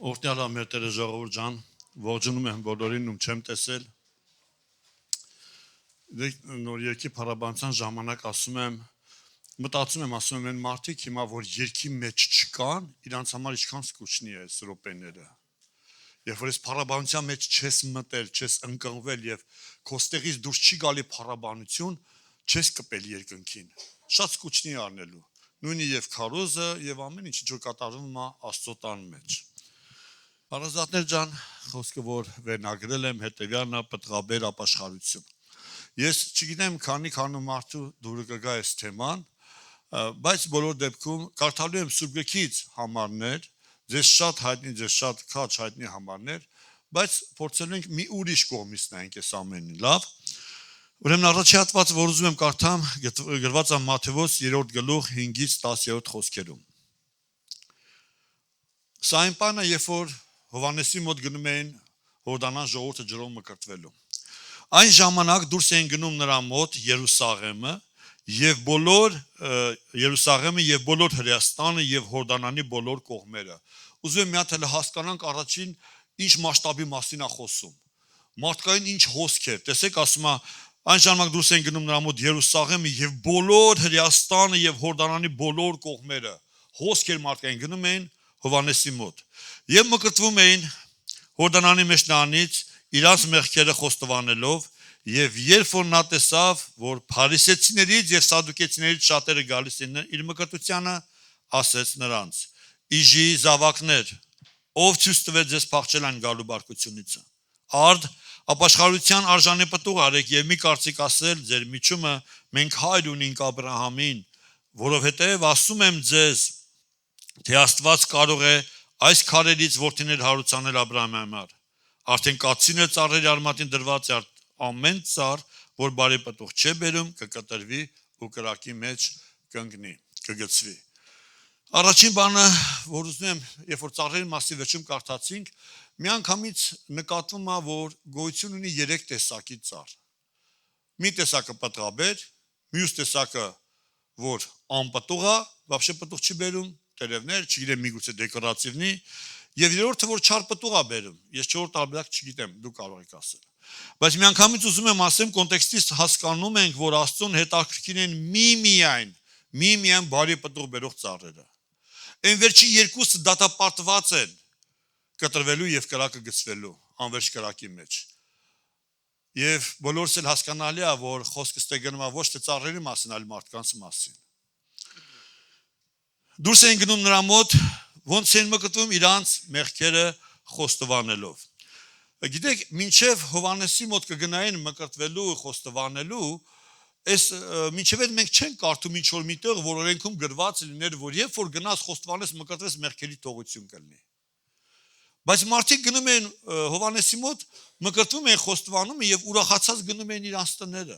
Օրհնյալ մեր Տերը ժողովուրդ ջան, ողջունում եմ բոլորին ում չեմ տեսել։ Նոր երկի փառաբանության ժամանակ մտածում եմ այն մարդիկ հիմա որ երկի մեջ չկան, իրանց համար ինչքան սկուչնի է այս րոպեները։ Երբ որ այս փառաբանության մեջ չես մտել, չես ընկնվել եւ քո ստեղից դուրս չի գալի փառաբանություն, չես կպել երկնքին։ Շատ սկուչնի առնելու։ Նույնի եւ քարոզը եւ ամեն ինչ որ կատարվում է Աստծո տան մեջ։ Հարազատներ ջան, խոսքը որ վերնագրել եմ հետևյալն է պտղաբեր ապաշխարություն։ Ես չգիտեմ քանի մարդու դուրը կգա այս թեման, բայց բոլոր դեպքում կարդալու եմ Սուրբ Գրքից համարներ, ձեզ շատ հայտնի, ձեզ շատ քաչ հայտնի համարներ, բայց փորձելու ենք մի ուրիշ կողմից նայենք այս ամենին, լավ։ Ուրեմն առաջի հատվածը, որ ուզում եմ կարդամ, գրված է Մատթեոս 3-րդ գլուխ 5-ից 10-րդ խոսքերում։ Սա այն բանը, երբ որ Հովհաննեսի մոտ գնում էին Հորդանան ժողովուրդը ջրով մկրտվելու։ Այն ժամանակ դուրս էին գնում նրա մոտ Երուսաղեմը եւ բոլոր Հրեաստանը եւ Հորդանանի բոլոր կողմերը։ Ուզում եմ մի հատ հասկանանք առաջին ինչ մասշտաբի մասին է խոսում։ Մարդկային ինչ հոսք է։ Տեսեք, ասում է, այն ժամանակ դուրս էին գնում նրա մոտ Երուսաղեմը եւ բոլոր Հրեաստանը եւ Հորդանանի բոլոր կողմերը։ Հոսք էր մարդկային գնում էին Հովհաննեսի մոտ։ Եվ մկրտվում էին Հորդանանի մեջ նրանից իրաց մեղքերը խոստովանելով, եւ երբ որ նա տեսավ, որ փարիսեցիներից եւ սադուկեցիներից շատերը գալիս են իր մկրտությանը, ասեց նրանց. «Իժի զավակներ, ով ցույց տվեց ձեզ փախչել այն գալու բարկությունից։ Արդ ապաշխարության արժանի պտուղ արեք եւ մի կարծիք ասել ձեր միջումը մենք հայր ունենք Աբրահամին, որովհետեւ ասում եմ ձեզ, թե Աստված կարող է այս քարերից որդիներ հարուցանել Աբրահամի համար։ Արդեն կացին է ծառերի արմատին դրված է ամեն ծառ, որ բարեպտուղ չէ բերում, կկտրվի ու կրակի մեջ կընկնի, կգցվի»։ Առաջին բանը, որ ուզում եմ, երբ որ ծառերի մասին վերջում կարդացինք, միանգամից նկատվում է, որ գոյություն ունի 3 տեսակի ծառ։ Մի տեսակը պտղաբեր, մյուս տեսակը, որ անպտուղ է, вообще պտուղ չի բերում, տերևներ, չգիտեմ, միգուցե դեկորատիվնի, եւ երրորդը, որ չար պտուղ է բերում։ Ես 4 տարբերակ չգիտեմ, դու կարող եք ասել։ Բայց միանգամից ուզում եմ ասեմ, կոնտեքստից հասկանում ենք, որ Աստծուն հետաքրքիր են միմիայն բարի պտուղ բերող ծառերը։ Այն վերջի երկուսը դատապարտված են կտրվելու եւ կրակը գցվելու անվերջ կրակի մեջ։ Եվ բոլորս էլ հասկանալի է, որ խոսքը ստե գնում է ոչ թե ծառերի մասին, այլ մարդկանց մասին։ Դուրս են գնում նրա մոտ, ոնց են մկրտվում իրանց մեղքերը խոստովանելով։ Գիտեք, մինչև Հովհաննեսի մոտ կգնային մկրտվելու, խոստովանելու, այս մինչև այդ մենք չենք կարդում ինչ որ միտեղ, որ օրենքում գրված լիներ, որ երբ որ գնաս խոստովանես մկրտվես մեղքերի թողություն կլինի։ Բայց մարդիկ գնում են Հովհաննեսի մոտ, մկրտվում են, խոստովանում են եւ ուրախացած գնում են իրանց տները։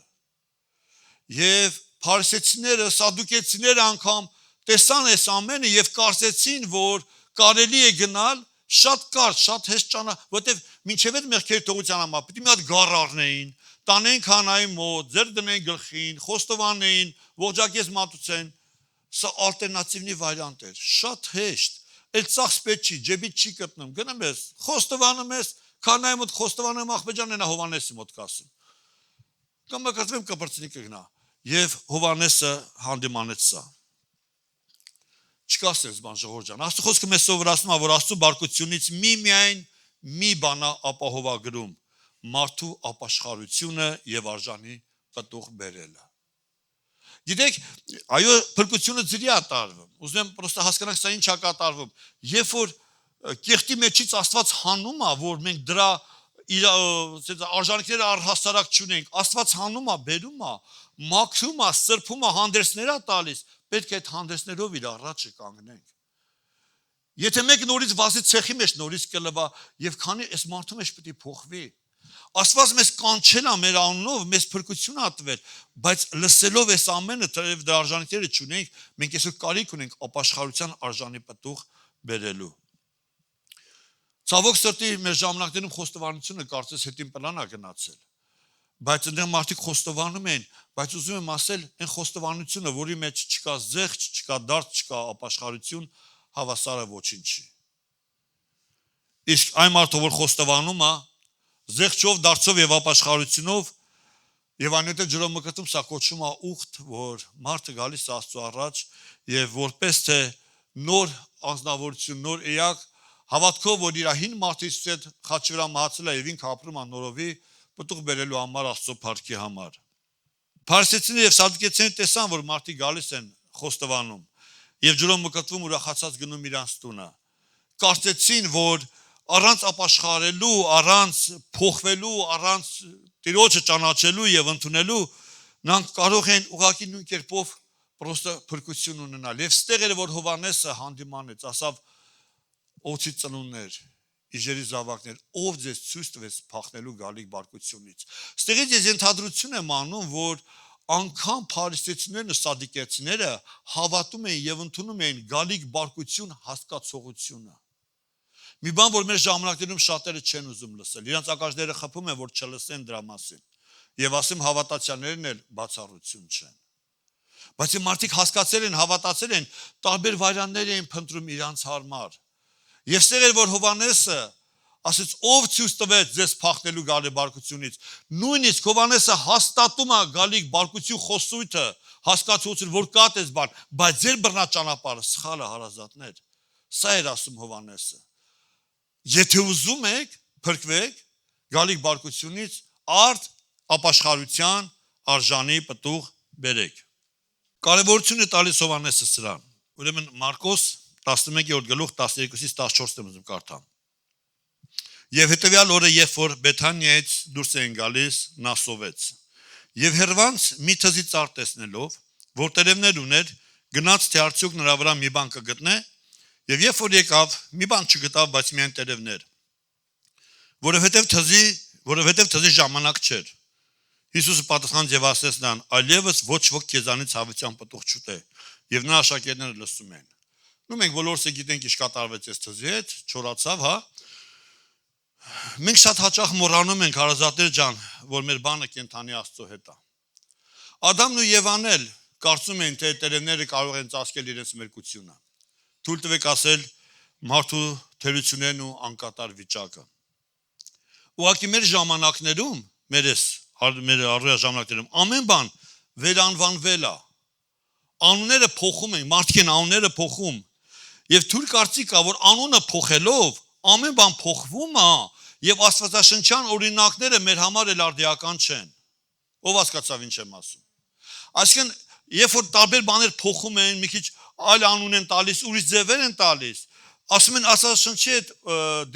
Եվ փարիսեցիները, սադուկեցիները անգամ տեսան այս ամենը եւ կարծեցին, որ կարելի է գնալ շատ կարճ, շատ հեշտ որտեվ մինչև այդ մեղքերի թողության համար պիտի մի հատ գառ առնեին, տանեին քանայի մոտ, ձեր դնեին գլխին, խոստովանեին, ողջակեզ մատուցեն։ Սա ալտերնատիվնի վարիանտ էր, շատ հեշտ, էլ ծախս պետք չի, ջեբից չի գտնում, գնում ես, խոստովանում ես, քանայի մոտ խոստովանում Ախպեջանն են Հովհաննեսի մոտ կասում։ Կամ մկրտվեմ կպրծնի կգնա։ Եվ Հովհաննեսը հանդիմանեց սա։ Չկասես բան ժողովուրդ ջան, Աստծո խոսքը մեզ սովորացնում է, որ Աստծո բարկությունից միայն մի բան է ապահովագրում՝ մարդու ապաշխարությունը եւ արժանի պտուղ բերելը։ Գիտեք, այո, փրկությունը ծրի է տարվում։ Ուզում եմ պրոստը հասկանանք սա ինչ է կատարվում։ Երբ որ կեղտի մեջից Աստված հանում է, որ մենք դրա արժանիքները առհասարակ չունենք, Աստված հանում է, բերում է, մաքրում է, սրբում է, հանդերձներ է տալիս, պետք է այդ հանդերձներով իր առաջը կանգնենք։ Եթե մեկ նորից վազի ցեխի մեջ նորից կլվա եւ քանի այս մարդու մեջ պետք է փոխվի։ Աստված մեզ կանչել է մեր անունով, մեզ փրկություն ա տվել, բայց լսելով այս ամենը, թեև դրա արժանիքները չունենք, մենք այսօր կարիք ունենք ապաշխարության արժանի պտուղ բերելու։ Ցավոք սրտի մեր ժամանակներում խոստովանությունը կարծես հետին պլան է գնացել։ Բայց այնտեղ մարդիկ խոստովանում են, բայց ուզում եմ ասել, այն խոստովանությունը, որի մեջ չկա զեղչ, չկա դարձ, չկա ապաշխարություն, հավասարը ոչինչ չի։ Իսկ այն մարդը, որ խոստովանում է, զեղչով, դարձով եւ ապաշխարությունով եւ այնուհետեւ ջրով մկրտում, սա կոչվում է ուխտ, որ մարդը գալիս է Աստծո առաջ եւ որպես թե նոր անձնավորություն, նոր էակ, հավատքով, որ իր հին մարդը Հիսուսի հետ խաչի վրա մահացել է եւ ինքը ապրում է նորովի, պտուղ բերելու համար Աստծո փառքի համար։ Փարիսեցիները եւ սադուկեցիները տեսան, որ մարդիկ գալիս են խոստովանում եւ ջրով մկրտվում ուրախացած գնում իրանց տունը։ Կարծեցին, որ առանց ապաշխարելու, առանց փոխվելու, առանց Տիրոջը ճանաչելու եւ ընդունելու նրանք կարող են ուղղակի նույն կերպով պրոստը փրկություն ունենալ։ Եվ ստեղ էր որ Հովանեսը հանդիմանեց, ասավ օծի ծնուններ, իժերի զավակներ, ով ձեզ ցույց տվեց փախնելու գալիք բարկությունից։ Ստեղից ես ենթադրություն եմ անում, որ անգամ փարիսեցիներն ու սադիկեցիները հավատում էին եւ ընդունում էին գալիք բարկություն հասկացողությունը։ Մի բան, որ մեր ժամանակներում շատերը չեն ուզում լսել։ Իրանց ակաշները խփում են, որ չլսեն դրա մասին։ Եվ ասեմ հավատացյալներն էլ բացառություն չեն։ Բայց մարդիկ հասկացել են, հավատացել են, տարբեր վայրաններ էին փնտրում իրանց հարմար։ Եվ ստեղ էր որ Հովանեսը ասեց ով ցույց տվեց ձեզ փախնելու գալի բարկությունից։ Նույնիսկ Հովանեսը հաստատում է գալիք բարկություն խոսույթը, հասկացություն, որ կա տես բան, բայց ձեր բռնաճանապարհը սխալ է հարազատներ։ Սա էր ասում Հովանեսը։ Եթե ուզում եք փրկվեք գալիք բարկությունից, արդ ապաշխարության արժանի պտուղ բերեք։ Կարևորությունը տալիս Հովանեսը սրան։ Ուրեմն Մարկոս 11-րդ գլուխ 12-ից 14-ը ուզում կարդամ։ Եվ հետևյալ օրը, երբ որ Բեթանիայից դուրս էին գալիս, նա սովեց։ Եվ հեռվանց մի թզի ծառ տեսնելով, որ տերևներ ուներ, գնաց թե արդյոք նրա վրա մի բան կգտնե, եւ երբ որ եկավ, մի բան չգտավ, բայց միայն տերևներ։ Որովհետև թզի ժամանակ չէր։ Հիսուսը պատասխանեց եւ ասեց նրան. «Այլևս ոչ ոք քեզանից հավիտյան պտուղ չուտե»։ Եվ նրա աշակերտները լսում են։ Նու մենք բոլորս գիտենք ինչ կատարվեց այս թզի հետ, չորացավ, հա։ Մենք շատ հաճախ մոռանում ենք հարազատներ ջան, որ մեր բանը կենթանի Աստծո հետ է։ Ադամն ու Եվան էլ կարծում են, թե տերևները կարող են ծածկել իրենց մերկությունը։ Թույլ տվեք ասել մարդու թերություններն ու անկատար վիճակը։ Ուղղակի մեր ժամանակներում, մեր առօրյա ժամանակներում ամեն բան վերանվանվել է։ Անունները փոխում են, մարդիկ են անունները փոխում։ Եվ թույլ կարծիք կա, որ անունը փոխելով ամեն բան փոխվում է, եւ աստվածաշնչյան օրինակները մեր համար էլ արդիական չեն։ Ով հասկացավ ինչ եմ ասում։ Այսինքն, երբ որ տարբեր բաներ փոխում են, մի քիչ այլ անուն են տալիս, ուրիշ ձևեր են տալիս, ասում են աստվածաշնչի այդ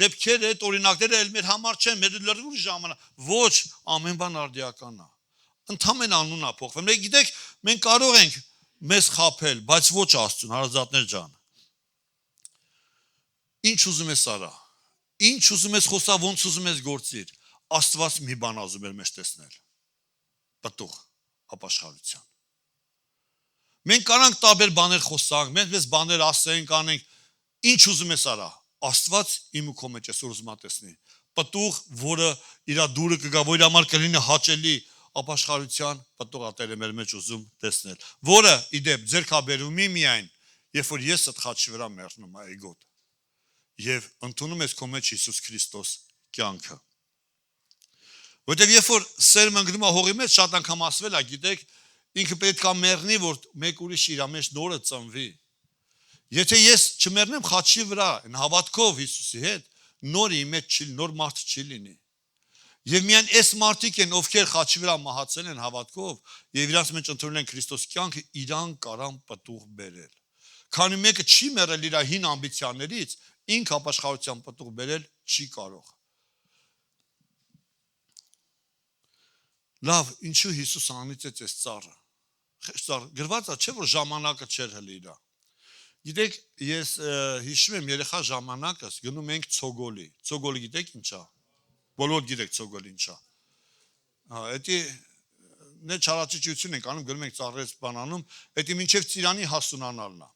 դեպքերը, այդ օրինակները էլ մեր համար չեն, մեր լրիվ ժամանակ։ Ոչ, ամեն բան արդիական է։ Ընդհանրեն անունն է փոխվում։ Մենք գիտեք, մենք կարող ենք մեզ խաբել, բայց ոչ Աստծուն, հարազատներ ջան։ Ինչ ուզում ես արա։ Ինչ ուզում ես խոսա, ոնց ուզում ես գործիր։ Աստված մի բան ուզում էր մեզ տեսնել։ Պտուղ ապաշխարության։ Մենք կարանք տարբեր բաներ խոսանք, մենք մեզ բաներ ասենք, անենք, ինչ ուզում ես արա։ Աստված իմ ու քո մեջ այսօր ուզում է տեսնել։ Պտուղ, որը իր դուրը կգա, որ իր համար կլինի հաճելի ապաշխարության պտուղ է Տերը մեր մեջ ուզում տեսնել։ Որը իդեպ ձերքաբերումի միայն, երբ որ ես այդ խաչի վրա մեռնում եմ այգոտ։ Եվ ընդունում ես քո մեջ Հիսուս Քրիստոս կյանքը։ Որտեւ երբ որ սերմը ընկնում է հողի մեջ, շատ անգամ ասվել է, գիտեք, ինքը պետք է մեռնի, որ մեկ ուրիշ իր մեջ նորը ծնվի։ Եթե ես չմեռնեմ խաչի վրա, հավատքով Հիսուսի հետ, նոր իմ մեջ չի, նոր մարդ չի լինի։ Եվ միայն այս մարդիկ են, ովքեր խաչի վրա մահացել են հավատքով, եւ իրանց մեջ ընդունել են Քրիստոս կյանքը, իրան կարան պտուղ բերել։ Քանի մեկը չի մեռել իր հին ամբիցիաներից, ինքը ապաշխարության պտուղ բերել չի կարող։ Լավ, ինչու Հիսուս անիծեց այս ծառը։ Ծառ գրված է, չէ՞ որ ժամանակը չէր հլի իրա։ Գիտեք, ես հիշում եմ երեխա ժամանակս գնում ենք ցոգոլի։ Ցոգոլի գիտեք ինչ է։ Բոլոր գիտեք ցոգոլի ինչ է։ Հա, դա նե չարաճճություն ենք անում, գնում ենք ծառերից բանանում, դա մինչև Ծիրանի հասունանալն է։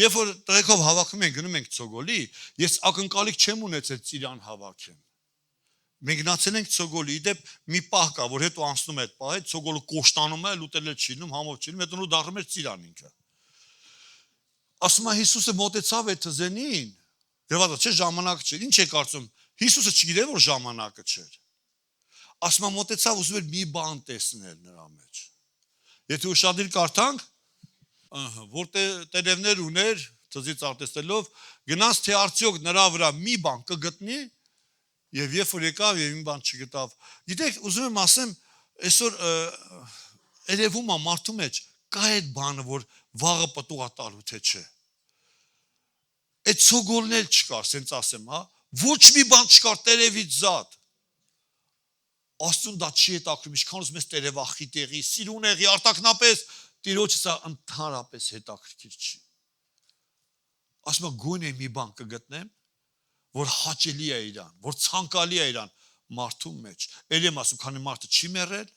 Երբ որ տղեկով հավաքում ենք, գնում ենք ցոգոլի, ես ակնկալիք չեմ ունեցել Ծիրան հավաքեմ։ Մենք գնացել ենք ցոգոլի, իդեպ մի պահ կա, որ հետո անցնում է այդ պահը, ցոգոլը կոշտանում է, ուտել չի լինում, համով չի լինում, հետո նոր դառնում է Ծիրան ինքը։ Ասում է Հիսուսը մոտեցավ այդ թզենին, Գրված չէ ժամանակը չէր։ Ինչ է կարծում։ Հիսուսը չգիտեր որ ժամանակը չէր։ Ասма մոտեցավ ուզում էր մի բան տեսնել նրա մեջ։ Եթե ուշադիր կարդանք, որ տերևներ ուներ, ծզից արտեսնելով, գնաց թե արդյոք նրա վրա մի բան կգտնի, եւ երբ որ եկավ եւ մի բան չգտավ։ Գիտեք, ուզում եմ ասեմ, այսօր երևում է մարդու մեջ կա այդ բանը, որ վաղը պտուղ տալու թե չէ։ Այդ ցոգոլն էլ չկար, ասենց ասեմ, հա, ոչ մի բան չկար տերևից զատ։ Աստուն դա չի հետաքրում, ինչքան ուզում ես տերևախի տեղի, սիրուն եղի, արտակնապես Տիրոջը սա ընդհանրապես հետաքրքիր չի։ Ասում եմ գոնե մի բան կգտնեմ, որ հաճելի է իրան, որ ցանկալի է իրան մարդու մեջ։ Էլ եմ ասում, քանի մարդը չի մեռել,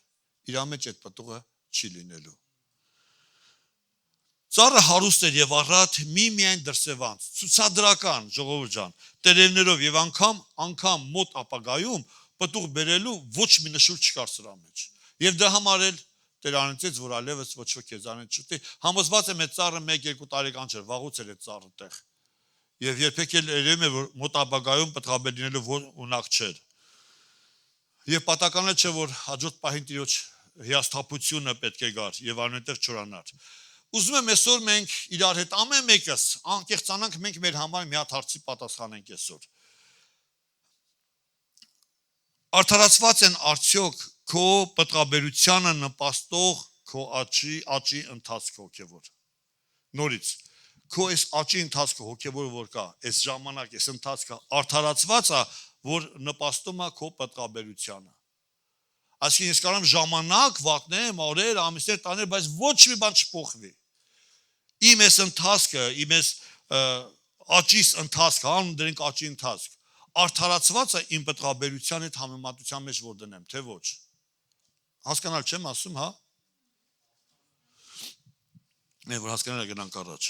իր մեջ այդ պտուղը չի լինելու։ Ծառը հարուստ էր եւ առատ միայն դրսևանց, ցուցադրական ժողովուրդ ջան, տերևներով եւ անգամ մոտ ապագայում պտուղ բերելու ոչ մի նշույլ չկար սրա մեջ։ Եվ դրա համար էլ Տեր անեցեց, որ ալևս ոչ ոք քեզանից չուտի։ Համոզված եմ այդ ծառը 1-2 տարեկան չէր, վաղուց էր այդ ծառը տեղ։ Եվ երբեք էլ երևում է որ մոտ ապագայում պտղաբեր լինելու ունակ չէր։ Եվ պատականը չէ որ հաջորդ պահին Տիրոջ հիասթափությունը պետք է գար եւ անունտեղ չորանար։ Ուզում եմ այսօր մենք իրար հետ ամեն մեկս անկեղծանանք մենք մեր համար մի հատ հարցի պատասխանենք այսօր։ Արդարացված են արդյոք քո պտղաբերությանը նպաստող քո աճի ընթացքը հոգևոր։ Նորից քո այս աճի ընթացքը հոգևոր որ կա, այս ժամանակ, այս ընթացքը արդարացված է, որ նպաստում է քո պտղաբերությանը։ Այսինքն ես կարող եմ ժամանակ վատնեմ, օրեր, ամիսներ, տարիներ, բայց ոչ մի բան չփոխվի։ Իմ այս ընթացքը, իմ այս աճիս ընթացքը, անուն դրենք աճի ընթացք, արդարացված է իմ պտղաբերության հետ համեմատության մեջ որ դնեմ, թե ոչ։ Հասկանալ չեմ ասում, հա։ Մեր որ հասկանալը գնանք առաջ։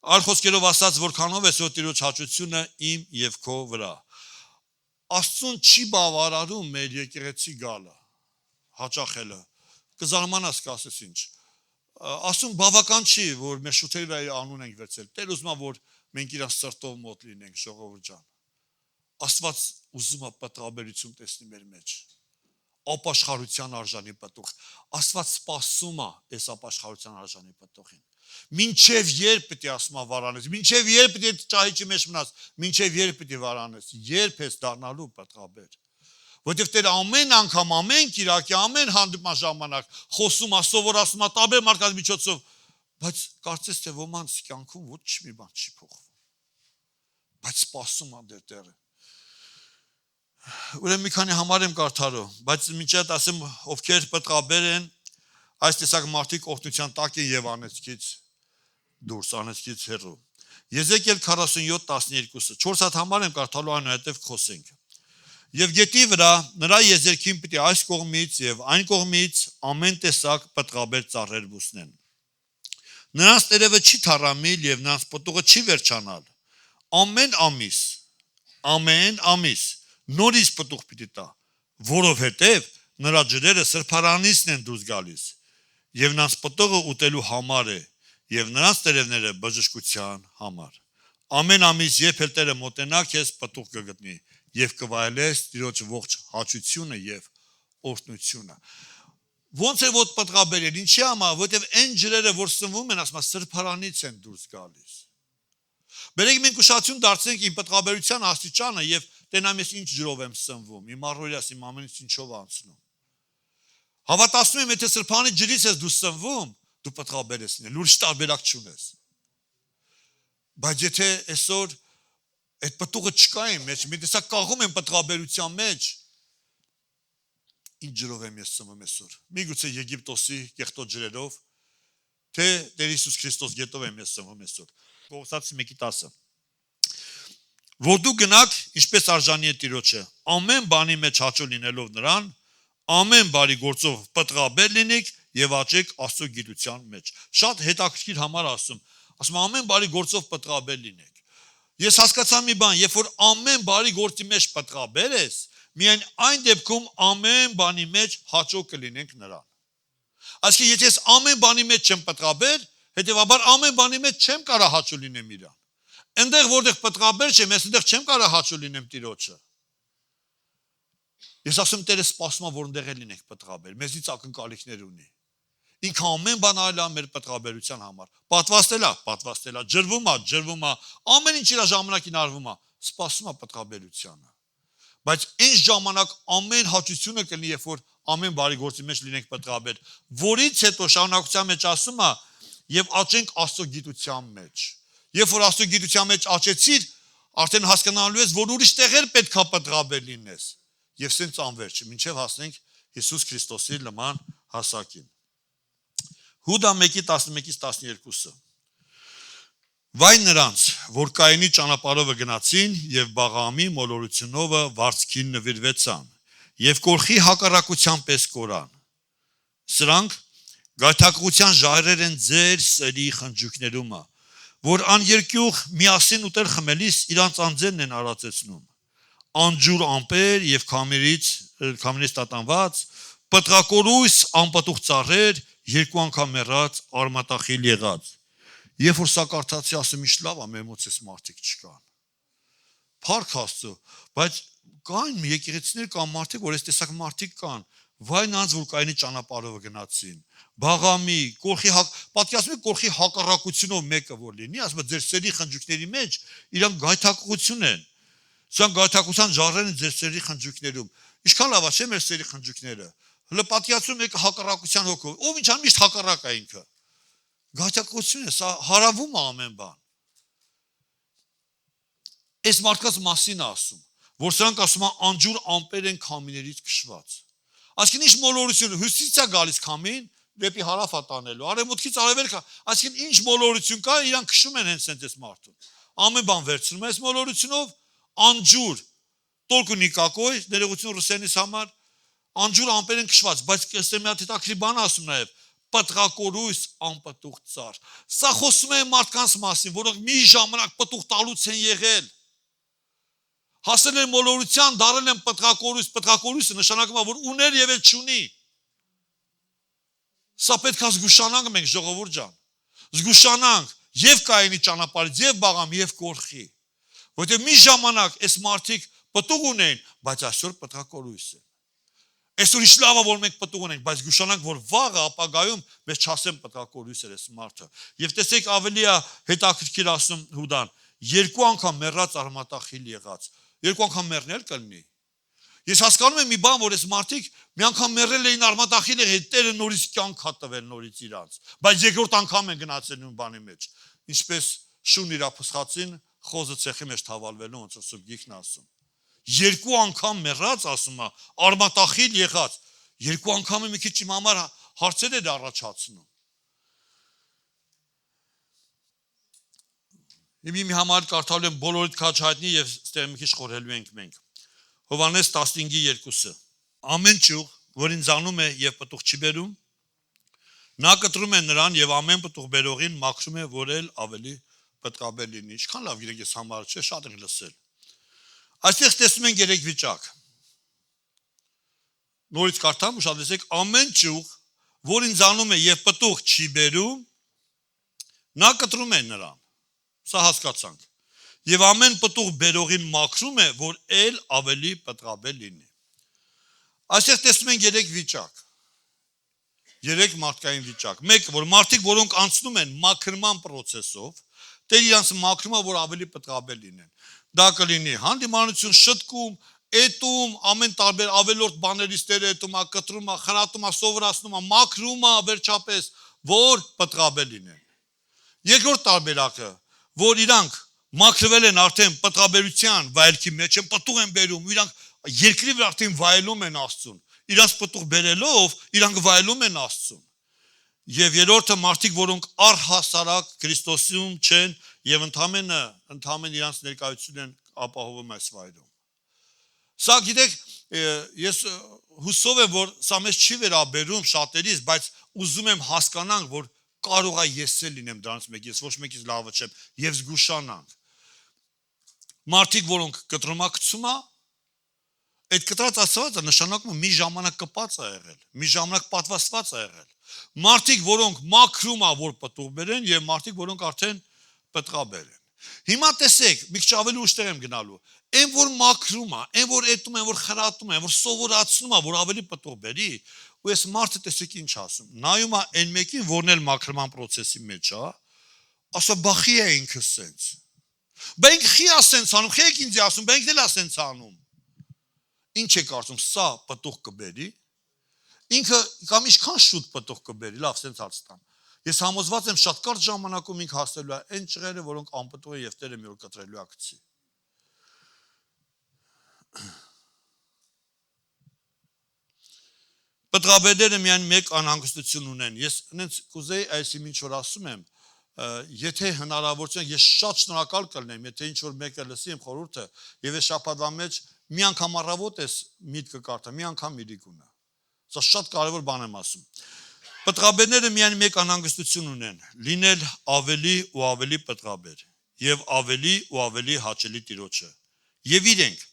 Այլ խոսքերով ասած, որքանով է սո Տիրոջ հաճությունը իմ եւ քո վրա։ Աստծուն չի բավարարում մեր եկեղեցի գալը, հաճախելը։ Կզարմանաս կասես ինչ։ Աստծուն բավական չի, որ մեր շուտերի վրա անուն ենք վերցել։ Տեր ուզում է, որ մենք իրան սրտով մոտ լինենք, ժողովուրդ ջան։ Աստված ուզում է պտղաբերություն տեսնի մեր մեջ։ Ապաշխարության արժանի պտուղ։ Աստված սպասում է այս ապաշխարության արժանի պտուղին։ Մինչև երբ պետք է ասում վարանես, մինչև երբ պետք է ճահիճի մեջ մնաս, մինչև երբ պետք է վարանես, երբ ես դառնալու պտղաբեր։ Որտեվ Տերը ամեն անգամ, ամեն կիրակի, ամեն հանդիպման ժամանակ խոսում է, սովորացնում է տարբեր մարդկանց միջոցով, բայց կարծես թե ոմանց կյանքում ոչ մի բան չի փոխվում։ Բայց սպասում է դեր Տերը։ Ուրեմն մի քանի համար եմ կարդալու, բայց մինչև ասեմ ովքեր պտղաբեր են, այս տեսակ մարդիկ օգնության տակ են եւ անեցքից դուրս, անեցքից հեռու։ Եզեկիել 47:12-ը 4 հատ համար եմ կարդալու այնուհետև խոսենք։ Եվ գետի վրա նրա եզերքին պիտի այս կողմից եւ այն կողմից ամեն տեսակ պտղաբեր ծառեր բուսնեն։ Նրանց տերևը չի թառամիլ եւ նրանց պտուղը չի վերջանալ։ Ամեն ամիս նորից պտուղ պիտի տա, որովհետև նրա ջրերը սրբարանիցն են դուրս գալիս, եւ նրանց պտուղը ուտելու համար է, եւ նրանց տերևները բժշկության համար։ Ամեն ամիս երբ էլ Տերը մոտենա քեզ պտուղ կգտնի եւ կվայելես Տիրոջ ողջ հաճությունը եւ օրհնությունը։ Ոնց է որ պտղաբերել, ինչի համար, որովհետեւ այն ջրերը, որ սնվում են, ասում սրբարանից են դուրս գալիս։ Բերեք մենք ուշադրություն դարձնենք իմ պտղաբերության աստիճանը եւ տենամ ես ինչ ջրով եմ սնվում, իմ առօրյաս իմ ամենից ինչով անցնում։ Հավատացնում եմ, եթե սրբանի ջրից ես դու սնվում, դու պտղաբեր ես լինել, ուրիշ տարբերակ չունես։ Բայց եթե այսօր այդ պտուղը չկա իմ մեջ, մի տեսակ կաղում եմ պտղաբերության մեջ, ինչ ջրով եմ ես սնվում այսօր։ Միգուցե Եգիպտոսի կեղտոտ ջրերով, թե Տեր Հիսուս Քրիստոս գետով եմ ես սնվում այսօր։ Կողոսացի 1:10։ Որ դու գնաք, ինչպես արժանի է Տիրոջը, ամեն բանի մեջ հաճո լինելով նրան, ամեն բարի գործով պտղաբեր լինեք եւ աճեք Աստծո գիտության մեջ։ Շատ հետաքրքիր համար ասում ամեն բարի գործով պտղաբեր լինեք։ Ես հասկացա մի բան, երբ որ ամեն բարի գործի մեջ պտղաբեր ես, միայն այն դեպքում ամեն բանի մեջ հաճո կլինենք նրան։ Այսինքն եթե ես ամեն բանի մեջ չեմ պտղաբեր, հետեւաբար ամեն բանի մեջ չեմ կարող հաճո լինեմ իրան։ Այնտեղ որտեղ պատրաբեր չեմ, ես այնտեղ չեմ կարող հաճո լինեմ Տիրոջը։ Ես ասում Տերը սպասում է, որ այնտեղ էլ լինենք պատրաբեր, մեզից ակնկալիքներ ունի։ Ինքը ամեն բան արել է մեր պատրաբերության համար։ Պատվաստել է, ջրվում է, ամեն ինչ իր ժամանակին արվում է, սպասում է պատրաբերությանը։ Բայց ինչ ժամանակ ամեն հաճությունը կլինի, երբ որ ամեն բարի գործի մեջ լինենք պատրաբեր, որից հետո շարունակության մեջ ասում է եւ աճենք Աստծո գիտության մեջ։ Երբ որ Աստծո գիտության մեջ աճեցիր, արդեն հասկանալու ես, որ ուրիշ տեղեր պետքա պատրաբեր լինես։ Եվ սենց անverջ, մինչև հասնենք Հիսուս Քրիստոսի նման հասակին։ Հուդա 1:11-12 Վայ նրանց, որ Կայինի ճանապարհով գնացին եւ Բաղամի մոլորությունով վարձքին նվիրվեցան եւ կորխի հակառակության պես կորան։ Սրանք գայթակղության ժայռեր են ձեր սերի խնջույքներումը, որ աներկյուղ միասին ուտել խմելիս իրանց անձերն են արածեցնում։ Անջուր ամպեր եւ քամերից տատանված, պտրակորույս անպտուղ ծառեր, երկու անգամ մեռած արմատախիլ եղած։ Երբ որ սա կարդացի, ասում իշ լավ է, մեմոց էս մարդիկ չկան։ Փառք Աստծո, բայց կային եկեղեցիներ կան մարդիկ, որ այս տեսակ մարդիկ կան, վայ նրանց, որ Կայինի ճանապարհով գնացին։ Բաղամի, պատկերացնում եք կորխի հակառակությունով մեկը որ լինի, ասում է ձեր սերի խնջույքների մեջ իրանք գայթակղություն են։ Սրանք գայթակղության ժառեր են ձեր սերի խնջույքներում։ Ինչքան լավ է, չէ՞ մեր սերի խնջույքները։ Հələ պատկերացնում եք հակառակության հոգով։ Ով ինչ անում միշտ հակառակ է ինքը։ Գայթակղություն է, սա հարավում է ամեն բան։ Այս մարդկանց մասին է ասում, որ սրանք ասում են անջուր ամպեր են քամիներից քշված։ Այսինքն ինչ մոլորություն, հյուսիսից է գալիս քամին, դեպի հարավ է տանելու, արևմուտքից արևելք է, այսինքն ինչ մոլորություն կա, իրանք քշում են հենց այս մարդուն։ Ամեն բան վերցնում է այս մոլորությունով, անջուր, տոլկու նիկակոյ, ներողություն ռուսերենից համար, անջուր ամպեր են քշված, բայց այստեղ մի հատ հետաքրքիր բան ասում նաև պտրակորույս անպտուղ ծառ։ Սա խոսում է մարդկանց մասին, որոնք մի ժամանակ պտուղ տալուց են եղել։ Հասել են մոլորության, դարել են պտրակորույս, պտրակորույսը նշանակում է, որ ուներ եւ էլ չունի։ Սա պետք է զգուշանանք մենք ժողովուրդ ջան։ Զգուշանանք եւ Կայինի ճանապարհից, եւ Բաղամի, եւ կորխի։ Որտեղ մի ժամանակ այս մարդիկ պտուղ ունեն, բայց այսօր պտրակորույս է։ Այսօր իշ լավ է, որ մենք պտուղ ունենք, բայց զգուշանանք, որ վաղը ապագայում մեզ չասեն պտրակորույս էր այս մարդը։ Եվ տեսեք ավելի է հետաքրքիր ասում Հուդան, երկու անգամ մեռած արմատախիլ եղած։ Երկու անգամ մեռնել կլինի։ Ես հասկանում եմ մի բան, որ այս մարդիկ մի անգամ մեռել էին արմատախիլ եղել, Տերը նորից կյանք հա տվել նորից իրանց։ Բայց երկրորդ անգամ են գնացել նույն բանի մեջ։ Ինչպես շուն իրա փսխացին, խոզը ցեխի մեջ թավալվելու ոնց որ Սուրբ Գիրքն ասում։ Երկու անգամ մեռած ասում է, արմատախիլ եղած։ Երկու անգամը մի քիչ իմ համար հարցեր էր առաջացնում։ Իմ համար կարդալու եմ բոլորիդ քաչ հայտնի եւ ստեղ մի քիչ խորհելու ենք մենք։ Հովհաննես 15:2 Ամեն ճյուղ, որ ինձ անում է եւ պտուղ չի բերում, նա կտրում է նրան եւ ամեն պտուղ բերողին մաքրում է, որ էլ ավելի պտղաբեր լինի։ Ինչքան լավ գիտեք, ես համար չէ, շատ եմ լսել։ Այստեղ տեսնում ենք երեք վիճակ։ Նորից կարդամ, ուշադրեցեք, ամեն ճյուղ, որ ինձ անում է եւ պտուղ չի բերում, նա կտրում է նրան։ Սա հասկացանք։ Եվ ամեն պտուղ բերողին մաքրում է, որ էլ ավելի պտղաբեր լինի։ Այստեղ տեսնում ենք երեք վիճակ։ Երեք մարդկային վիճակ։ Մեկ, որ մարդիկ, որոնք անցնում են մաքրման process-ով, Տեր իրանց մաքրում է, որ ավելի պտղաբեր լինեն։ Դա կլինի հանդիմանություն, շտկում, էտում, ամեն տարբեր ավելորդ բաներից Տերը էտում է, կտրում է, խրատում է, սովորացնում է, մաքրում է վերջապես, որ պտղաբեր լինեն։ Երկրորդ տարբերակը, որ իրանք մաքրվել են արդեն պտղաբերության վայելքի մեջ են, պտուղ են բերում, իրանք երկրի վրա արդեն վայելում են Աստծուն։ Իրանք պտուղ բերելով, իրանք վայելում են Աստծուն։ Եվ երրորդը մարդիկ, որոնք առհասարակ Քրիստոսում չեն եւ ընդհանրեն իրանց ներկայությունն են ապահովում այս վայրում։ Սա գիտեք, ես հուսով եմ, որ սա մեզ չի վերաբերում շատերից, բայց ուզում եմ հասկանանք, որ կարող է ես էլ լինեմ դրանց մեկ, ես ոչ մեկից լավը չեմ եւ զգուշանանք։ Մարդիկ, որոնք կտրումակցում է, այդ կտրած ասվածը նշանակում է մի ժամանակ կպած է եղել, մի ժամանակ պատվաստված է եղել։ Մարդիկ, որոնք մաքրում է, որ պտուղ բերեն, եւ մարդիկ, որոնք արդեն պտղաբեր են։ Հիմա տեսեք, մի քիչ ավելի ուշտեղ եմ գնալու։ Այն որ մաքրում է, այն որ էտում է, որ խրատում է, որ սովորացնում է, որ ավելի պտուղ բերի, ու այս մարդը տեսեք ինչ ասում։ Նայում է այն մեկին, որն էլ մաքրման process-ի մեջ է, ասա բախի է ինքը սենց։ Բենք խի է սենց անում, խի եք ինձ ասում, բենքն էլ է սենց անում։ Ինչ է կարծում, սա պտուղ կբերի։ Ինքը կամ ինչքան շուտ պտուղ կբերի, լավ, սենց հարց տամ։ Ես համոզված եմ շատ կարճ ժամանակում ինքը հասնելու է այն ճղերը, որոնք անպտուղ են եւ Տերը մի օր կտրելու է գցի։ Պտղաբերները միայն մեկ անհանգստություն ունեն։ Ես այնց կուզեի այսինքն ինչ որ ասում եմ, եթե հնարավորություն ես շատ շնորհակալ կլինեմ, եթե ինչ որ մեկը լսի իմ խորհուրդը եւ այս շաբաթվա մեջ մի անգամ առավոտ էս միտքը կարդա, մի անգամ իրիկունը։ Սա շատ կարևոր բան եմ ասում։ Պտղաբերները միայն մեկ անհանգստություն ունեն՝ լինել ավելի ու ավելի պտղաբեր եւ ավելի հաճելի Տիրոջը։ Եվ իրենք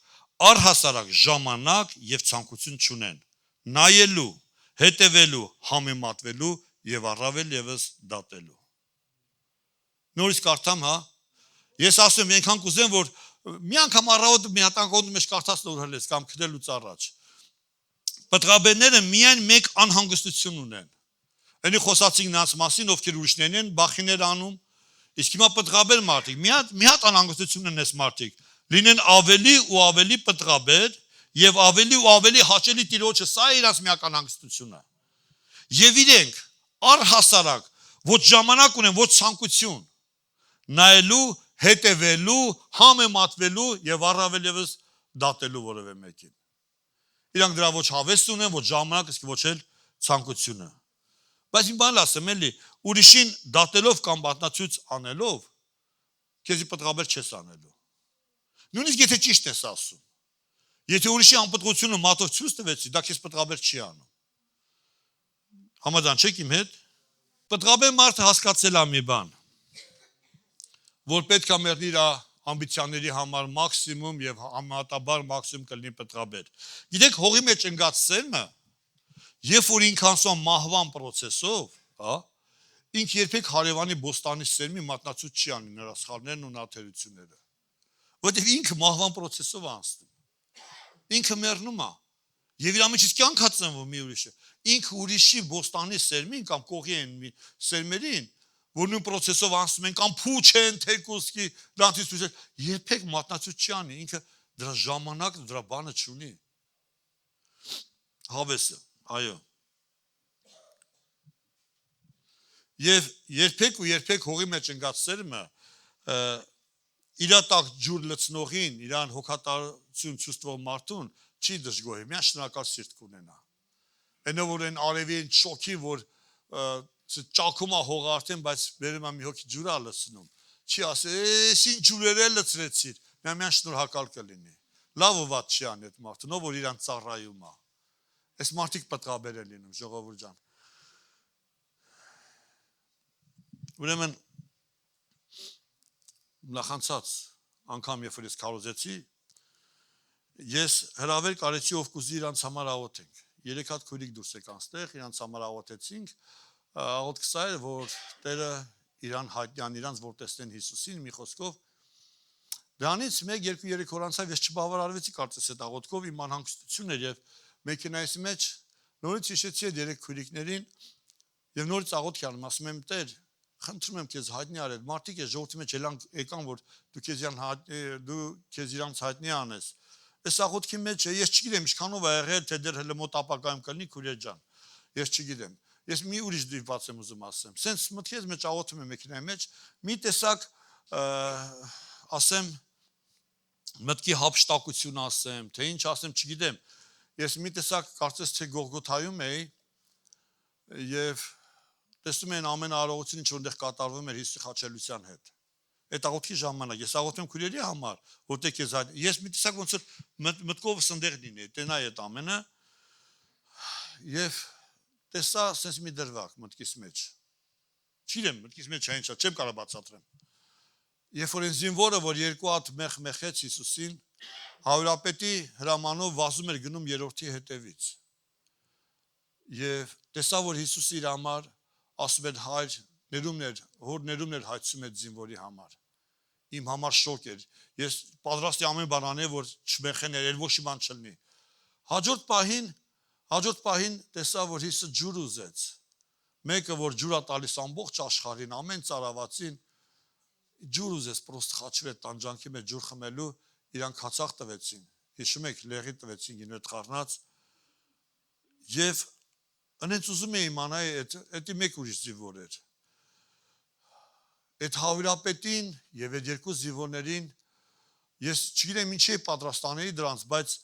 առհասարակ ժամանակ եւ ցանկություն չունեն նայելու, հետևելու, համեմատվելու եւ առավել եւս դատելու։ Նորից կարդամ, հա։ Ես ասում եմ, այնքան կուզեմ, որ մի անգամ առավոտ մի հատ անգամ մեջ կարդաս նոր հլես կամ քնելուց առաջ։ Պտղաբերները միայն մեկ անհանգստություն ունեն։ Այնի խոսացինք նրանց մասին, ովքեր ուրիշներն են, բախիներ անում, իսկ հիմա պտղաբեր մարդիկ, մի հատ անհանգստություն են այս մարդիկ, լինեն ավելի ու ավելի պտղաբեր եւ ավելի հաճելի Տիրոջը, սա է իրաց միակ անհանգստությունը։ Եվ իրենք առհասարակ ոչ ժամանակ ունեն, ոչ ցանկություն նայելու, հետևելու, համեմատվելու եւ առավել եւս դատելու որևէ մեկին։ Իրանք դրա ոչ հավեստ ունեն, ոչ ժամանակ, իսկ ոչ էլ ցանկությունը։ Բայց իմ բան ասեմ, էլի, ուրիշին դատելով կամ բատնացույց անելով, քեզի պտղաբեր չես անելու։ Նույնիսկ եթե ճիշտ ես ասում։ Եթե ուրիշի անպտղությունը մատով ցույց տվեցի, դա քեզ պտղաբեր չի անում։ Համաձայն չեք իմ հետ։ Պտղաբեր մարդը հասկացել է մի բան, որ պետք է մեռնի իր ամբիցիաների համար մաքսիմում եւ համատաբար մաքսիմում կլինի պտղաբեր։ Գիտեք, հողի մեջ ընկած սերմը, երբ որ ինքը անցնում մահվան process-ով, հա, ինքը երբեք հարևանի բոստանի սերմի մատնացույց չի անի նրա սխալներն ու նաթերությունները։ Որտեւ ինքը մահվան process-ով անցնում։ Ինքը մեռնում է։ Եվ իր ամենից կյանք հացնվում մի ուրիշը։ Ինքը ուրիշի բոստանի սերմին կամ կողի են մի սերմերին, որ նույն process-ով անցնում են կամ փուչ են, թեկուսկի, դրանից երբեք մատնացույց չի անի, ինքը դրա ժամանակը, դրա բանը չունի։ Հավեսը, այո։ Եվ երբեք հողի մեջ ընկած սերմը իր տակ ջուր լցնողին, իրան հոգատարություն ցույց տվող մարդուն չի դժգոհի, միայն շնորհակալ սիրտ կունենա։ Այնը որ այն արևին շոքի, որ ճակում է հողը արդեն, բայց վերում է մի հոգի ջուր է լցնում, չի ասի, «Էս ինչ ջուրեր է լցրեցիր», միայն շնորհակալ կլինի։ Լավ ու վատ չի անի այդ մարդը, ով որ իրան ծառայում է։ Այս մարդիկ պտղաբեր են լինում, ժողովուրդ ջան։ Ուրեմն նախանցած անգամ երբ որ ես քարոզեցի, ես հրավեր կարեցի ով կուզի իրանց համար աղոթենք։ 3 հատ քույրիկ դուրս եկան ստեղ, իրանց համար աղոթեցինք, աղոթքը սա էր, որ Տերը իրան հայտնան իրանց, որ տեսնեն Հիսուսին, մի խոսքով։ Դրանից 1-2-3 օր անցավ, ես չբավարարվեցի կարծես այդ աղոթքով, իմ անհանգստությունն էր եւ մեքենայիս մեջ նորից հիշեցի այդ 3 քույրիկներին եւ նորից աղոթք անում, ասում եմ Տեր, խնդրում եմ քեզ հայտնի արել, մարդիկ է ժողովրդի մեջ եկան, որ դու քեզ իրանց հայտնի անես։ Այս աղոթքի մեջ ես չգիտեմ ինչքանով ա եղել, թե դեռ հələ մոտ ապագայում կլինի քույրեր ջան։ Ես չգիտեմ։ Ես մի ուրիշ դիպված եմ ուզում ասեմ։ Սենց մտքից մեջ աղոթում եմ մեքենայի մեջ, մի տեսակ ասեմ մտքի հափշտակություն ասեմ, թե ինչ ասեմ, չգիտեմ։ Ես մի տեսակ կարծես թե Գողգոթայում էի եւ տեսնում են ամեն արարողություն ինչ որտեղ կատարվում էր Հիսուսի խաչելության հետ։ Այդ աղոթքի ժամանակ ես աղոթում քույրերի համար, որտեղ ես մի տեսակ ոնց որ մտքովս ընդեղ լինի, տենայի այդ ամենը եւ տեսա sense մի դրվագ մտքիս մեջ։ Չգիտեմ, մտքիս մեջ չէ ինչա, չեմ կարող բացատրեմ։ Երբ որ այն զինվորը, որ 2 հատ մեղմեխեց Հիսուսին, հարուրապետի հրամանով վազում էր գնում երրորդի հետևից։ Եվ տեսա, որ Հիսուսը իր համար ասում էր հայր ներումներ, հոր ներումներ հայցում է զինվորի համար։ իմ համար շոկ էր։ Ես պատրաստ եմ ամեն բան անել, որ չմեխեներ, էլ ոչ մի բան չլինի։ Հաջորդ պահին տեսա, որ Հիսուսը ջուր ուզեց։ Մեկը, որ ջուր է տալիս ամբողջ աշխարհին, ամեն ծարավացին, ջուր ուզեց, պրոստ խաչվեց տանջանքի մեջ ջուր խմելու, իրանք հացախ տվեցին։ Հիշում եք, լեղի տվեցին գինետ խառնած։ Եվ անենց ուզում էի իմանալ, էդի մեկ ուրիշ զինվոր էր։ Այդ հավիրապետին եւ այդ երկու զինվորներին ես չգիտեմ ինչի էի պատրաստ անեի դրանց, բայց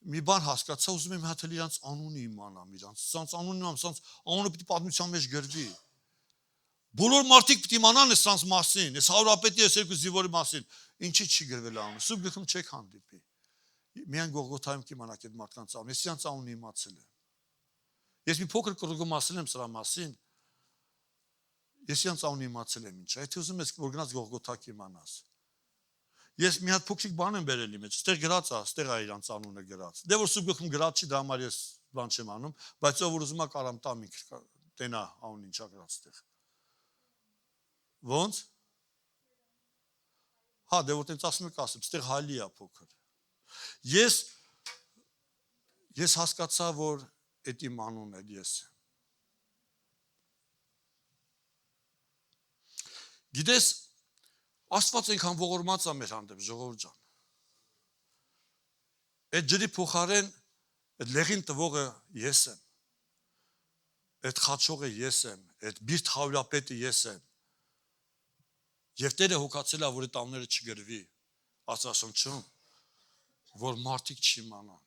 մի բան հասկացա, ուզում եմ հատ իրանց անունը իմանամ, իրանց անունը իմանամ, սրանց անունը պիտի պատմության մեջ գրվի։ Բոլոր մարդիկ պիտի իմանան սրանց մասին, այս հավիրապետի այս երկու զինվորի մասին, ինչի չի գրվել անունը, սուրբ գրքում չեք հանդիպի։ Միայն Գողգոթայում կիմանաք այդ մարդկանց անունը, ես իրանց անունը իմացել եմ։ Ես մի փոքր կրկում ասել եմ սրա մասին։ Ես իրանց անունը իմացել եմ ինչա, եթե ուզում ես որ գնաց Գողգոթա կիմանաս։ Ես մի հատ փոքրիկ բան եմ բերել իմ մեջ, ստեղ գրած է, ստեղ է իրանց անունը գրած։ Դե որ սուրբ գրքում գրած չի, դա համար ես բան չեմ անում, բայց ով որ ուզում է կարամ տամ ինքը տենա անունը ինչա գրած ստեղ։ Ոնց։ Հա, դե որ տենց ասում եք ասեմ, ստեղ հալի է փոքր։ Ես հասկացա, որ այդ իմ անունն է ես։ Գիտես, Աստված այնքան ողորմած է մեր հանդեպ, ժողովուրդ ջան։ Այդ ջրի փոխարեն այդ լեղին տվողը ես եմ։ Այդ խաչողը ես եմ, այդ բիրտ հավիրապետը ես եմ։ Եվ Տերը հոգացել է, որ այդ անունները չգրվի Աստվածաշնչում, որ մարդիկ չիմանան։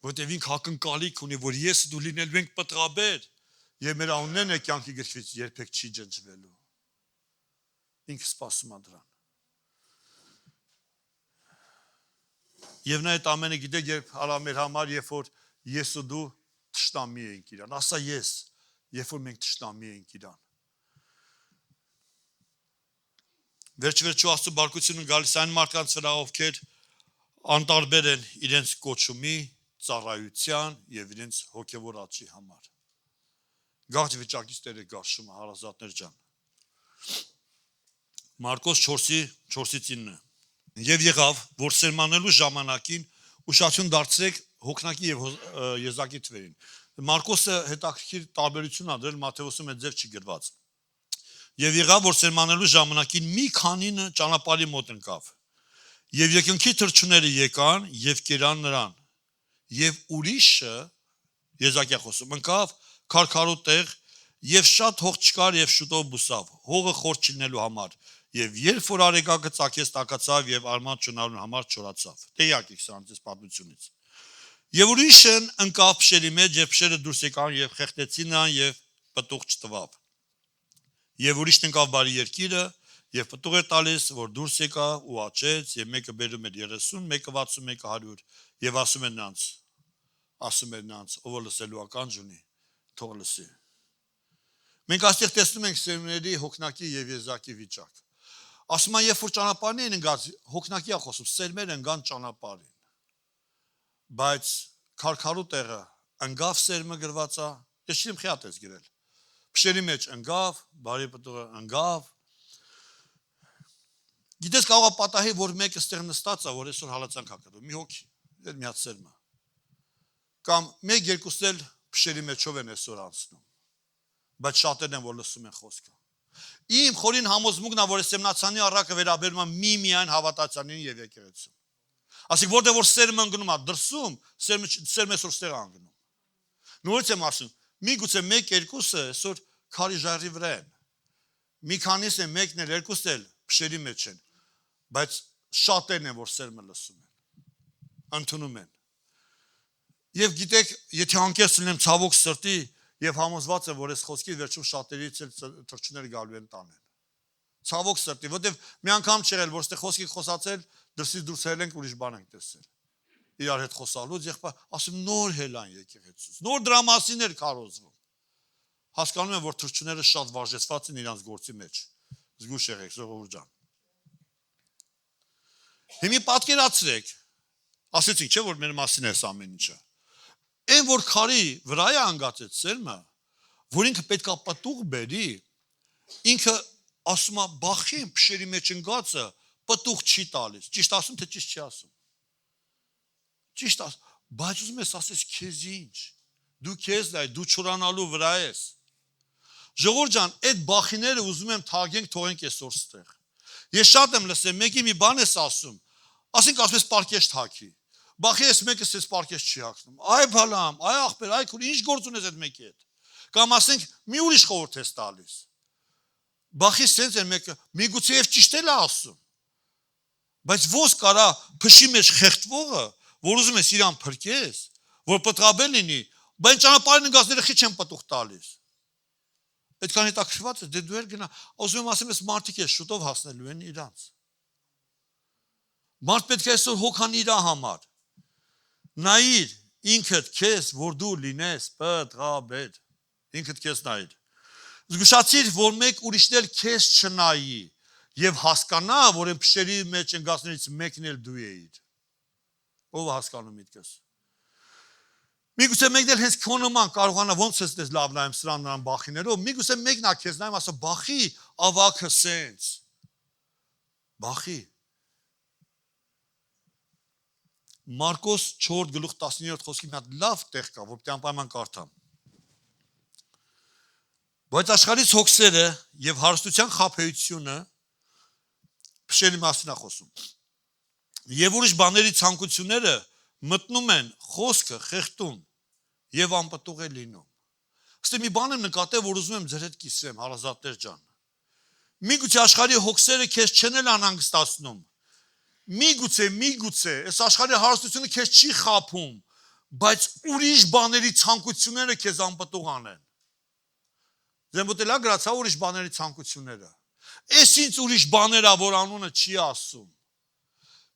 Որտեւ ինք հակընկալիք ունի, որ ես դու լինելու ենք պտղաբեր, եւ մեր անուններն է կյանքի գրքից երբեք չի ջնջվելու։ Ինքը սպասում է դրան։ Եվ նա այդ ամենը գիտեք, երբ արա մեր համար, երբ որ ես ու դու թշնամի ենք իրան, ասա ես, երբ որ մենք թշնամի ենք իրան։ Վերջ-վերջու Աստծո բարկությունը գալիս այն մարդկանց վրա, ովքեր անտարբեր են իրենց կոչումի, ծառայության եւ իրենց հոգեվոր աճի համար։ Գաղջ վիճակից Տերը գարշում է, հարազատներ ջան։ Մարկոս 4:4-9 Եվ եղավ, որ սերմանելու ժամանակին ուշադրություն դարձրեք հոգնակի եւ եզակի թվերին։ Մարկոսը հետաքրքիր տարբերություն ա դրել Մատթեոսում այդ ձև չի գրված։ Եվ եղավ, որ սերմանելու ժամանակին մի քանինը ճանապարհի մոտ ընկավ։ Եվ երկնքի թռչունները եկան եւ կերան նրան։ Եվ ուրիշը եզակի խոսում ընկավ քարքարու տեղ եւ շատ հող չկար եւ շուտով բուսավ հողը խոր չլինելու համար եւ երբ որ արեգակը ծակեց տակացավ եւ արման չունալու համար չորացավ տեղյակ եք սրանից պատմությունից եւ ուրիշն ընկավ փշերի մեջ եւ փշերը դուրս եկան եւ խեղդեցին նրան եւ պտուղ չտվավ եւ ուրիշն ընկավ բարի երկիրը եւ պտուղ էր տալիս որ դուրս եկա ու աճեց եւ մեկը բերում էր 30 մեկը 60 մեկը 100 եւ ասում էր նրանց ով լսելու ականջ ունի թող լսի մենք այստեղ տեսնում ենք սերմերի հոգնակի եւ եզակի վիճակ ասում են երբ որ ճանապարհին են ընկած հոգնակի է խոսում սերմերը ընկան ճանապարհին բայց քարքարու տեղը ընկավ սերմը գրված է ես չեմ խիատ ես գրել փշերի մեջ ընկավ բարի պտուղը ընկավ գիտես կարող է պատահի որ մեկը ստեղ նստած է որ այսօր հալածանք ակտում մի հոգի այդ մի հատ սերմը կամ մեկ երկուսն էլ փշերի մեջով են այսօր անցնում բայց շատերն են որ լսում են խոսքը իմ խորին համոզմունքն է որ սերմնացանի առակը վերաբերում է միայն հավատացյանին եւ եկեղեցուն ասիկ որտեղ որ սերմը ընկնում է դրսում սերմը այսօր ստեղ անգնում նորից եմ ասում միգուցե 1-2-ը այսօր քարի ժայռի վրա են մի քանիսը մեկն էլ երկուսն էլ փշերի մեջ են բայց շատերն են որ սերմը լսում են ընդունում են եւ գիտեք եթե անկեղծ լինեմ ցավոք սրտի եւ համոզված եմ որ այս խոսքի վերջում շատերից էլ թրջուներ գալու են տանեն ցավոք սրտի որտեվ մի անգամ չեղել որ ստե խոսքի խոսացել դրսից դուրս հել ենք ուրիշ բան ենք տեսել իրար հետ խոսալուց եղբայր ասում նոր հելան եկեղեցուց նոր դրա մասին էր քարոզվում հասկանում եմ որ թրջուները շատ վարժեցված են իրանց գործի մեջ զգուշ եղեք ժողովուրդ ջան հիմի պատկերացրեք ասեցինք չէ որ մեր մասին է ամեն ինչը այն որ քարի վրա է անգածեց սերմը որ ինքը պետքա պտուղ բերի ինքը ասում է բախին փշերի մեջ ընկածը պտուղ չի տալիս։ Ճիշտ ասում թե ճիշտ չի ասում։ Ճիշտ ասում, բայց ուզում ես ասես քեզ ինչ։ Դու քեզ դայ, դու չորանալու վրա ես։ Ժողովուրդ ջան, այդ բախիները ուզում եմ թագենք, թողենք այսօր ստեղ։ Ես շատ եմ լսել, մեկի մի բան ես ասում, ասենք ասում ես պարկեշտ հագի։ Բախի ես մեկը ես պարկեշտ չի հագնում։ Այ բալամ, այ ախպեր, այ քուր, ինչ գործ ունես այդ մեկի հետ։ Կամ ասենք մի ուրիշ խորհուրդ ես տալիս։ Բախի սենց է մեկը, միգուցե եւ ճիշտ էլ է ասում։ Բայց ո՞ս կարա փշի մեջ խեղդվողը, որ ուզում ես իրան փրկես, որ պտղաբել լինի, բայց ճանապարհին ընկածները խի չեն պտուղ տալիս։ Այդքան հետաքրքրված է, դե դու էլ գնա, ուզում եմ ասեմ, ես մարդիկ է շուտով հասնելու են իրանց։ Մարդ պետք է այսօր հոգան իր համար։ Նայիր ինքդ քեզ, որ դու լինես պտղաբեր։ Ինքդ քեզ նայիր։ Զգուշացիր, որ մեկ ուրիշն էլ քեզ չնայի եւ հասկանա, որ այն փշերի մեջ ընկածներից մեկն էլ դու էիր։ Ո՞վ հասկանում միտքս։ Միգուցե մեկն էլ հենց քո նման կարողանա ոնց ես դες լավ նայեմ սրան նրան բախիներով, միգուցե մեկն է քեզ նայում ասա բախի ավակը սենց։ Բախի։ Մարկոս 4:19 խոսքի մի հատ լավ տեղ կա, որ պետք է անպայման կարդամ։ Բայց աշխարհից հոգսերը եւ հարստության խաբեությունը փշերի մասին է խոսում։ Եվ ուրիշ բաների ցանկությունները մտնում են խոսքը խեղդում եւ անպտուղ է լինում։ Ոստի մի բան եմ նկատել, որ ուզում եմ ձեր հետ կիսեմ, հարազատներ ջան։ Միգուցե աշխարհի հոգսերը քեզ չեն էլ անհանգստացնում։ Միգուցե, այս աշխարհի հարստությունը քեզ չի խաբում, բայց ուրիշ բաների ցանկությունները քեզ անպտուղ անեն։ Ձեմոտելա գրացա ուրիշ բաների ցանկությունները։ Էս ինչ ուրիշ բաներ ա, որ անունը չի ասում։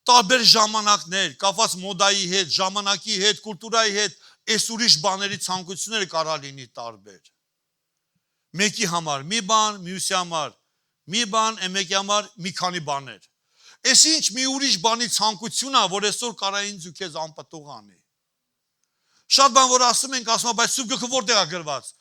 Տարբեր ժամանակներ, կապված մոդայի հետ, ժամանակի հետ, կուլտուրայի հետ, այս ուրիշ բաների ցանկությունները կարա լինի տարբեր։ Մեկի համար մի բան, մյուսի համար մի բան, մեկի համար մի քանի բաներ։ Էս ինչ մի ուրիշ բանի ցանկություն ա, որ այսօր կարա ինձ ու քեզ անպտուղ անի։ Շատ բան որ ասում ենք, ասում բայց սուրբ գլխը որտեղ է գրված։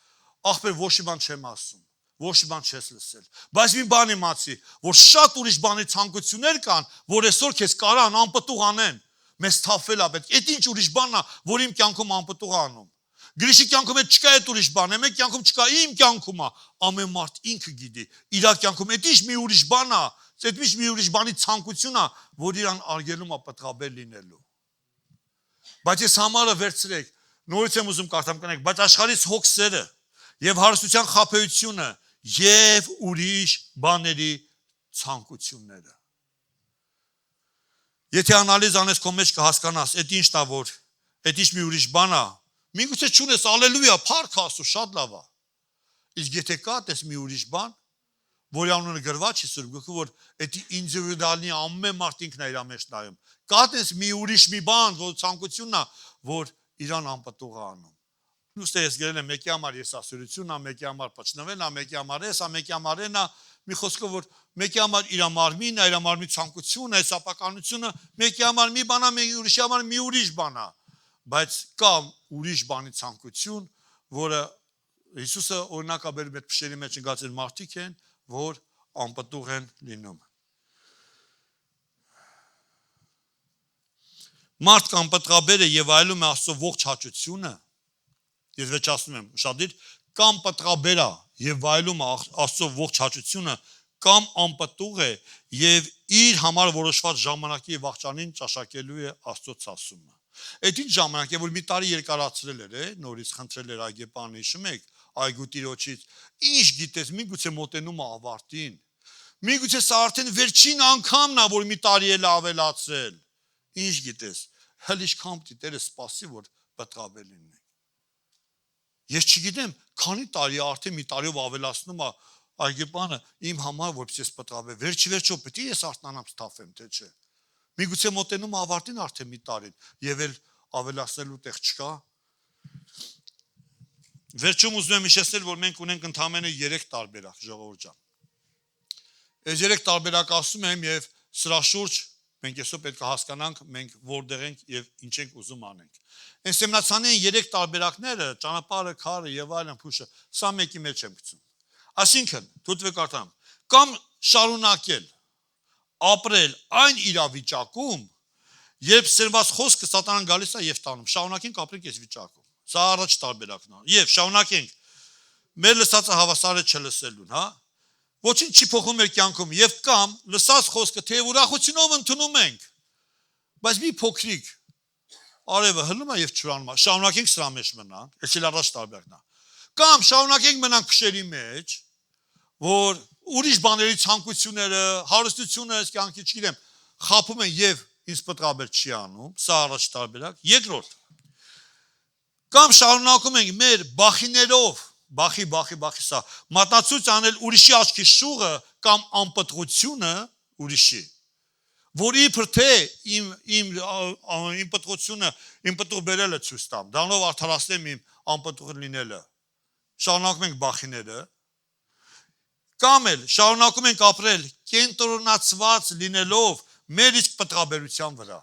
Ախպեր ոչ մի բան չեմ ասում, ոչ մի բան չես լսել, բայց մի բան իմացի, որ շատ ուրիշ բանի ցանկություններ կան, որ այսօր քեզ կարան անպտուղ անեն, մեզ թափվել է պետք, այդ ինչ ուրիշ բանն է, որ իմ կյանքում անպտուղ անում, Գրիշի կյանքում այդ չկա այդ ուրիշ բան, մեկ կյանքում չկա, իմ կյանքում է, ամեն մարդ ինքը գիտի, իր կյանքում այդ ինչ մի ուրիշ բան է, այդ ինչ մի ուրիշ բանի ցանկություն է, որ իրան արգելում է պտղաբեր լինելու, բայց ես համարը վերցրեք, նորից եմ ուզում կարդամ կնեք, բայց աշխարհից հոգսերը եւ հարստության խաբեությունը եւ ուրիշ բաների ցանկությունները։ Եթե անալիզ անես քո մեջ կհասկանաս, այդ ինչն է որ, այդ ինչ մի ուրիշ բան է, միգուցե չունես, ալելույա, փառք Աստծո, շատ լավ է։ Իսկ եթե կա դες մի ուրիշ բան, որի անունը գրված չի Սուրբ Գրքում, որ այդ ինդիվիդուալնի ամեն մարդ ինքն է իր մեջ նայում։ Կա դες մի ուրիշ մի բան, որ ցանկությունն է, որ իրան անպտուղ է անում։ Ուստի ես գրել եմ մեկի համար եսասիրությունն է, մեկի համար պճնվելն է, մեկի համար էսա, մեկի համար էնա, մի խոսքով որ մեկի համար իր մարմինն է, իր մարմնի ցանկությունը, սապականությունը, մեկի համար մի բան է, մեկի ուրիշի համար մի ուրիշ բան է, բայց կա ուրիշ բանի ցանկություն, որը Հիսուսը օրինակ է բերում այդ փշերի մեջ ընկած մարդիկ են, որ անպտուղ են լինում։ Մարդ կամ պտղաբերը եւ այլում է Աստծո ողջ հաճությունը, ես վերջացնում եմ, ուշադիր, կամ պտղաբերա եւ վայելում Աստծո ողջ հաճությունը, կամ անպտուղ է եւ իր համար որոշված ժամանակի եւ աղջանին ճաշակելու է Աստծո ցասումը։ Այդ ինչ ժամանակ է, որ մի տարի երկարացրել էր, նորից խնդրել էր Այգեպանը, հիշում եք, այգու տիրոջից, ինչ գիտես, միգուցե մոտենում է ավարտին, միգուցե սա արդեն վերջին անգամն է, որ մի տարի էլ ավելացրել, ինչ գիտես, հլիշքամ դիտերը սպասի, որ պտղաբեր լինի։ Ես չգիտեմ, քանի տարի արդեն մի տարիով ավելացնում է Այգեպանը իմ համար, որպես ես պտղաբեր, վերջիվերջո պետք է ես արթնանամ սթափեմ, թե չէ։ Միգուցե մոտենում է ավարտին արդեն մի տարին, եւ էլ ավելացնելու տեղ չկա։ Վերջում ուզում եմ հիշեցնել, որ մենք ունենք ընդամենը 3 տարբերակ, ժողովուրդ ջան։ Այս 3 տարբերակ ասում եմ եւ սրա շուրջ մենք այսօր պետք է հասկանանք մենք որտեղ ենք եւ ինչ ենք ուզում անենք։ Այս սեմնացանային 3 տարբերակները, ճանապարհը, քարը եւ այլն, փուշը, սա մեկի մեջ եմ գցում։ Այսինքն, թույլ կարդամ, կամ շարունակել ապրել այն իրավիճակում, երբ սերված խոսքը սատանան գալիս է եւ տանում։ Շարունակենք ապրենք այս վիճակում։ Սա առաջ տարբերակն է։ Եվ շարունակենք մեր լսածը հավասար է չլսելուն, հա։ Ոչինչ չի փոխում մեր կյանքում եւ կամ լսած խոսքը թե ուրախությունով ընդունում ենք, բայց մի փոքրիկ արևը հնում է եւ չուրանում է։ Շարունակենք սրա մեջ մնանք, այս էլ առաջ տարբերակն է։ Կամ շարունակենք մնանք փշերի մեջ, որ ուրիշ բաների ցանկությունները, հարստությունը, այս կյանքի չգիտեմ, խափում են եւ ինձ պատրաբեր չի անում, սա առաջ տարբերակ։ Երկրորդ, կամ շարունակում ենք մեր բախիներով, բախի սա, մատնացույց անել ուրիշի աչքի շուղը կամ անպտղությունը ուրիշի, որ իբր թե իմ պտղությունը, իմ պտղ բերելը ցույց տամ, դրանով արդարացնեմ իմ անպտղ լինելը, շարունակում ենք բախիները, կամ էլ շարունակում ենք ապրել կենտրոնացված լինելով մեր իսկ պտղաբերության վրա,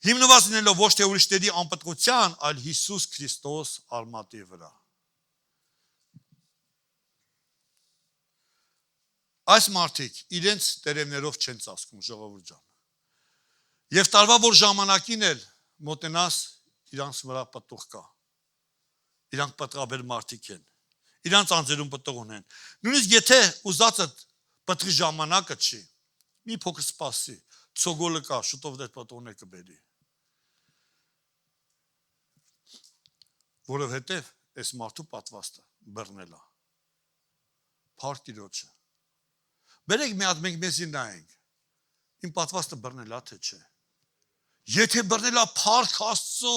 հիմնված լինելով ոչ թե ուրիշների անպտղության, այլ Հիսուս Քրիստոս արմատի վրա։ Այս մարդիկ իրենց տերևներով չեն ծածկում, ժողովուրդ ջան։ Եվ տարվա որ ժամանակին էլ մոտենաս իրանց վրա պտուղ կա։ Իրանք պտղաբեր մարդիկ են։ Իրանց անձերում պտուղ ունեն։ Նույնիսկ եթե ուզածը պտղի ժամանակը չի, մի փոքր սպասի, ցոգոլը կա, շուտով դեռ պտուղներ կբերի։ Որովհետև այս մարդու պատվաստը բռնել է։ Փառք Տիրոջը։ Բերեք մի հատ մենք մեզի նայենք։ Իմ պատվաստը բռնել է թե չէ։ Եթե բռնել է, փառք Աստծո։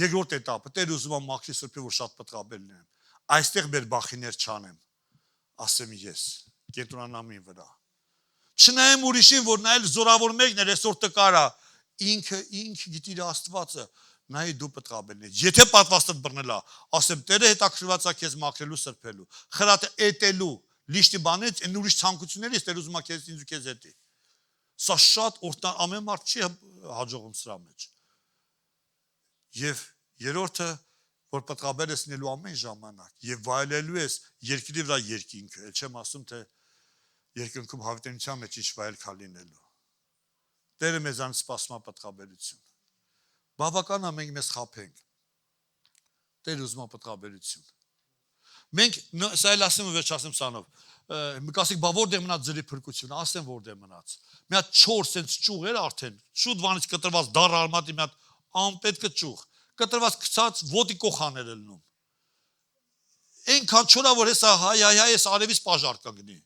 Երկրորդ էտապը, Տեր ուզում եմ մաքրի սրբի, որ շատ պտղաբեր լինեմ։ Այստեղ մեր բախիներ չանեմ, ասեմ ես, կենտրոնանամ ինձ վրա։ Չնայեմ ուրիշին, որ նա էլ զորավոր մեկն էր, այսօր տկար է, ինքը գիտի իր Աստվածը, նայի դու պտղաբերն ես։ Եթե պատվաստդ բռնել է, ասեմ Տերը հետաքրքրված է քեզ մաքրելու, սրբելու, խրատը էտելու, լիշտի բանից, այն ուրիշ ցանկություններից Տեր ուզում է քեզ ինձ ու քեզ էտի։ Սա շատ ամեն մարդ չի հաջողում սրա մեջ։ Եվ երրորդը, որ պտղաբեր ես լինելու ամեն ժամանակ եւ վայելելու ես երկրի վրա երկինքը, էլ չեմ ասում թե երկնքում հավիտենության մեջ ինչ վայել քա լինելու։ Տերը մեզանից սպասում է պտղաբերություն։ Բավական է մենք մեզ խափենք։ Տեր ուզում է պտղաբերություն։ Մենք սա էլ ասեմ ու վերջացնեմ սանով։ Մկասիկ բա որտեղ մնաց ձրի փրկությունը, ասեմ որտեղ մնաց։ Մի հատ 4 սենց ճյուղ էր արդեն, շուտ վանից կտրված դառ արմատի մի հատ անպետք ճյուղ, կտրված գցած ոտի կոխաներ ելնում։ Այնքան չորա որ հեսա հայ ես արևից պաժար կգնի։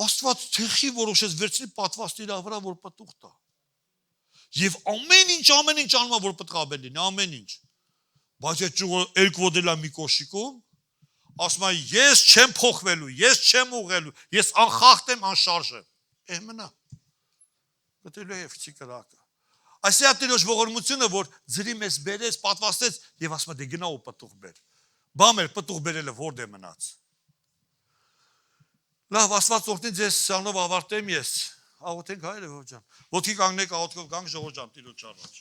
Աստված թեխի որոշեց վերցնի պատվաստի իր վրա որ պտուղ տա։ Եվ ամեն ինչ անում է որ պտղաբեր լինի, ամեն ինչ։ Բայց այդ ճյուղը երկու ոդել է մի կոշիկում, ասում է ես չեմ փոխվելու, ես չեմ ուղղելու, ես անխախտ եմ, անշարժ եմ։ Մնա։ Գտելու է ֆիզիկ կրակը։ Այս է Տիրոջ ողորմությունը, որ ձրի մեզ բերեց, պատվաստեց եւ ասում է դե գնա ու պտուղ բեր։ Բա մեր պտուղ բերելը որտե մնաց։ Լավ, Աստված օրհնի ձեզ, սրանով ավարտեմ ես։ Աղոթենք Հայր ջան։ Ոտքի կանգնեք, աղոթքով գանք ժողովուրդ ջան Տիրոջ առաջ։